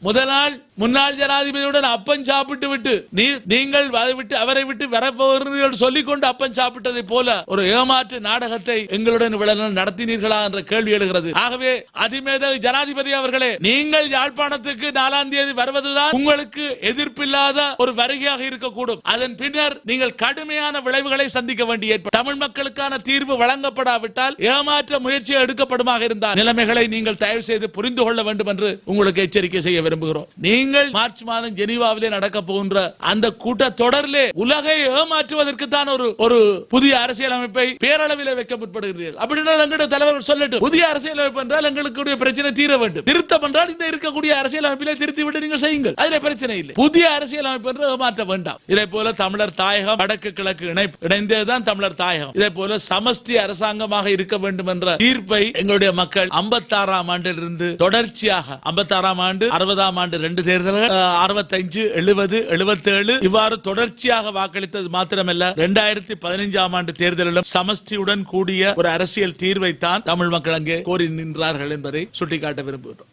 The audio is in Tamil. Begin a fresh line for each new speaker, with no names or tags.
முதல் நாள் முன்னாள் ஜனாதிபதியுடன் அப்பம் சாப்பிட்டு விட்டு நீங்கள் அவரை விட்டு வரப்போகிறீர்கள் சொல்லிக்கொண்டு அப்பம் சாப்பிட்டதை போல ஒரு ஏமாற்று நாடகத்தை எங்களுடன் நடத்தினீர்களா என்ற கேள்வி எழுகிறது. ஆகவே அதிமேதகு ஜனாதிபதி அவர்களே, நீங்கள் யாழ்ப்பாணத்துக்கு 4ஆம் தேதி வருவதுதான் உங்களுக்கு எதிர்ப்பில்லாத ஒரு வருகையாக இருக்கக்கூடும். அதன் பின்னர் நீங்கள் கடுமையான விளைவுகளை சந்திக்க வேண்டிய ஏற்படும். தமிழ் மக்களுக்கான தீர்வு வழங்கப்படாவிட்டால் ஏமாற்ற முயற்சி எடுக்கப்படுமாக இருந்தால் நிலைமைகளை நீங்கள் தயவு செய்து புரிந்து கொள்ள வேண்டும் என்று உங்களுக்கு எச்சரிக்கை செய்ய விரும்புகிறோம். நீங்கள் மார்ச் மாதம் ஜெனீவாவிலே நடக்க போகின்ற அந்த கூட்டத்தொடரிலே உலகை ஏமாற்றுவதற்கு தான் ஒரு புதிய அரசியலமைப்பை பேரளவில் வைக்க முற்படுகிறீர்கள். அப்படின்னா எங்களுடைய தலைவர்கள் சொல்லட்டும், புதிய அரசியலமைப்பு என்றால் எங்களுக்கு பிரச்சனை தீர வேண்டும். திருத்தம் என்றால் இந்த இருக்கக்கூடிய அரசியலமைப்பிலே திருத்தி விட்டு நீங்கள் செய்யுங்கள், அதில் பிரச்சனை இல்லை. புதிய அரசியலமைப்பு என்று ஏமாற்ற வேண்டாம். இதே போல தமிழர் தாயகம் வடக்கு கிழக்கு இணைந்ததுதான் தமிழர் தாயகம். இதே போல சமஷ்டி அரசாங்கமாக இருக்க வேண்டும் என்ற தீர்ப்பை எங்களுடைய மக்கள் 56ஆம் ஆண்டிலிருந்து தொடர்ச்சியாக 56ஆம் ஆண்டு 60ஆம் ஆண்டு 2 தேர்தல்கள் 65 70 77 இவ்வாறு தொடர்ச்சியாக வாக்களித்தது மாத்திரமல்ல 2015ஆம் ஆண்டு தேர்தலிலும் சமஷ்டியுடன் கூடிய ஒரு அரசியல் தீர்வை தான் தமிழ் மக்கள் அங்கே கோரி நின்றார்கள் என்பதை சுட்டிக்காட்ட விரும்புகிறோம்.